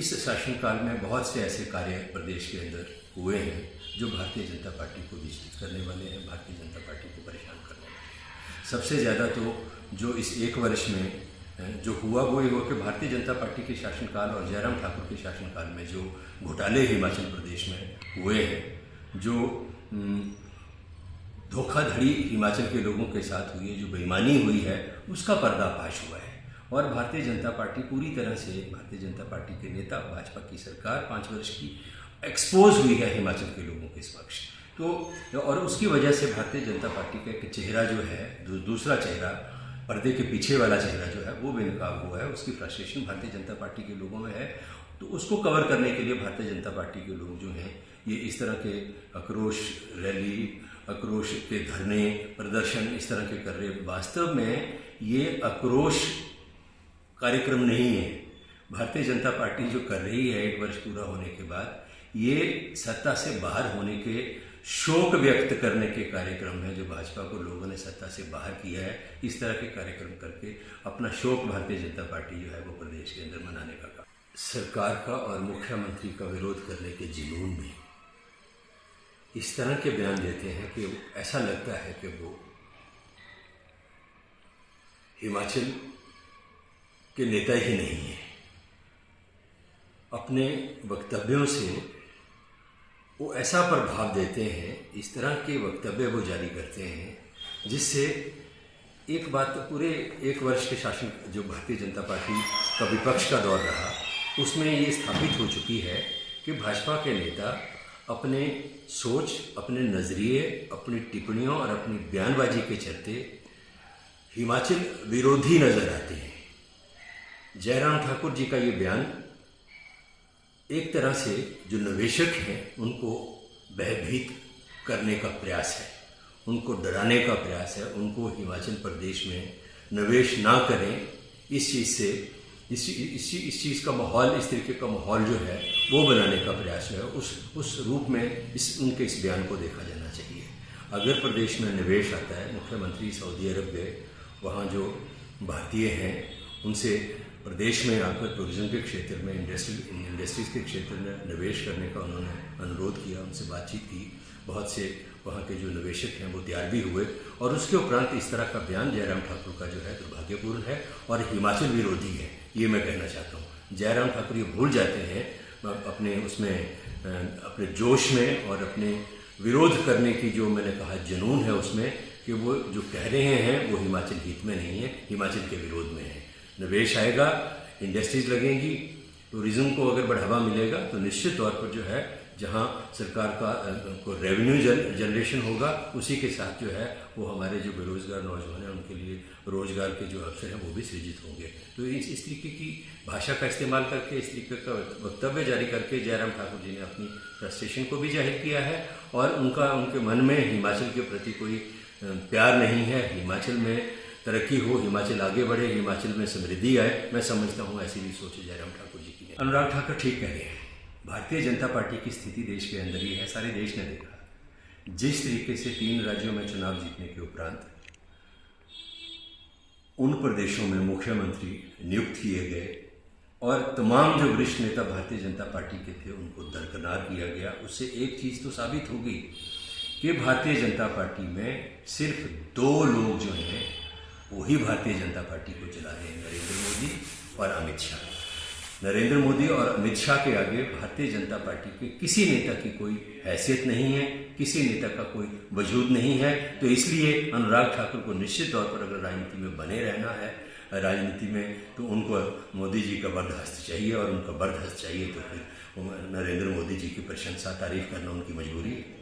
इस शासनकाल में बहुत से ऐसे कार्य प्रदेश के अंदर हुए हैं जो भारतीय जनता पार्टी को विचलित करने वाले हैं, भारतीय जनता पार्टी को परेशान करने वाले हैं। सबसे ज़्यादा तो जो इस एक वर्ष में जो हुआ वो ये हुआ कि भारतीय जनता पार्टी के शासनकाल और जयराम ठाकुर के शासनकाल में जो घोटाले हिमाचल प्रदेश में हुए हैं, जो धोखाधड़ी हिमाचल के लोगों के साथ हुई है, जो बेईमानी हुई है, उसका पर्दाफाश हुआ है। और भारतीय जनता पार्टी पूरी तरह से, भारतीय जनता पार्टी के नेता, भाजपा की सरकार 5 वर्ष की एक्सपोज हुई है हिमाचल के लोगों के समक्ष। तो और उसकी वजह से भारतीय जनता पार्टी का एक चेहरा जो है, दूसरा चेहरा, पर्दे के पीछे वाला चेहरा जो है वो बेनकाब हुआ है। उसकी फ्रस्ट्रेशन भारतीय जनता पार्टी के लोगों में है। तो उसको कवर करने के लिए भारतीय जनता पार्टी के लोग जो हैं ये इस तरह के आक्रोश रैली, आक्रोश के धरने, प्रदर्शन इस तरह के कर रहे हैं। वास्तव में ये आक्रोश कार्यक्रम नहीं है। भारतीय जनता पार्टी जो कर रही है 1 वर्ष पूरा होने के बाद, ये सत्ता से बाहर होने के शोक व्यक्त करने के कार्यक्रम है जो भाजपा को लोगों ने सत्ता से बाहर किया है। इस तरह के कार्यक्रम करके अपना शोक भारतीय जनता पार्टी जो है वो प्रदेश के अंदर मनाने का काम, सरकार का और मुख्यमंत्री का विरोध करने के जुनून में इस तरह के बयान देते हैं कि ऐसा लगता है कि वो हिमाचल के नेता ही नहीं है। अपने वक्तव्यों से वो ऐसा प्रभाव देते हैं, इस तरह के वक्तव्य वो जारी करते हैं जिससे एक बात, पूरे 1 वर्ष के शासन जो भारतीय जनता पार्टी का विपक्ष का दौर रहा, उसमें ये स्थापित हो चुकी है कि भाजपा के नेता अपने सोच, अपने नज़रिए, अपनी टिप्पणियों और अपनी बयानबाजी के चलते हिमाचल विरोधी नजर आते हैं। जयराम ठाकुर जी का ये बयान एक तरह से जो निवेशक हैं उनको भयभीत करने का प्रयास है, उनको डराने का प्रयास है, उनको हिमाचल प्रदेश में निवेश ना करें इस चीज़ से, इस चीज़ का माहौल, इस तरीके का माहौल जो है वो बनाने का प्रयास है। उस रूप में उनके इस बयान को देखा जाना चाहिए। अगर प्रदेश में निवेश आता है, मुख्यमंत्री सऊदी अरब गए, वहाँ जो भारतीय हैं उनसे प्रदेश में आकर टूरिज्म के क्षेत्र में, इंडस्ट्रीज़ के क्षेत्र में निवेश करने का उन्होंने अनुरोध किया, उनसे बातचीत की। बहुत से वहाँ के जो निवेशक हैं वो तैयार भी हुए। और उसके उपरांत इस तरह का बयान जयराम ठाकुर का जो है दुर्भाग्यपूर्ण है और हिमाचल विरोधी है, ये मैं कहना चाहता हूँ। जयराम ठाकुर ये भूल जाते हैं अपने उसमें, अपने जोश में और अपने विरोध करने की जो मैंने कहा जुनून है उसमें, कि वो जो कह रहे हैं वो हिमाचल हित में नहीं है, हिमाचल के विरोध में है। निवेश आएगा, इंडस्ट्रीज लगेंगी, टूरिज्म को अगर बढ़ावा मिलेगा तो निश्चित तौर पर जो है जहां सरकार का को रेवेन्यू जनरेशन होगा, उसी के साथ जो है वो हमारे जो बेरोजगार नौजवान हैं उनके लिए रोजगार के जो अवसर हैं वो भी सृजित होंगे। तो इस तरीके की भाषा का इस्तेमाल करके, इस तरीके का वक्तव्य जारी करके जयराम ठाकुर जी ने अपनी फ्रस्ट्रेशन को भी जाहिर किया है और उनके मन में हिमाचल के प्रति कोई प्यार नहीं है। हिमाचल में तरक्की हो, हिमाचल आगे बढ़े, हिमाचल में समृद्धि आए, मैं समझता हूँ ऐसी भी सोच जयराम ठाकुर जी की है। अनुराग ठाकुर ठीक कह रहे हैं। भारतीय जनता पार्टी की स्थिति देश के अंदर ही है, सारे देश ने देखा। जिस तरीके से 3 राज्यों में चुनाव जीतने के उपरांत उन प्रदेशों में मुख्यमंत्री नियुक्त किए गए और तमाम जो वरिष्ठ नेता भारतीय जनता पार्टी के थे उनको दरकिनार किया गया, उससे एक चीज़ तो साबित होगी कि भारतीय जनता पार्टी में सिर्फ 2 लोग जो हैं वही भारतीय जनता पार्टी को चला रहे हैं, नरेंद्र मोदी और अमित शाह। नरेंद्र मोदी और अमित शाह के आगे भारतीय जनता पार्टी के किसी नेता की कोई हैसियत नहीं है, किसी नेता का कोई वजूद नहीं है। तो इसलिए अनुराग ठाकुर को निश्चित तौर पर अगर राजनीति में बने रहना है, राजनीति में, तो उनको मोदी जी का बर्दाश्त चाहिए और उनका बर्दाश्त चाहिए तो फिर नरेंद्र मोदी जी की प्रशंसा, तारीफ करना उनकी मजबूरी है।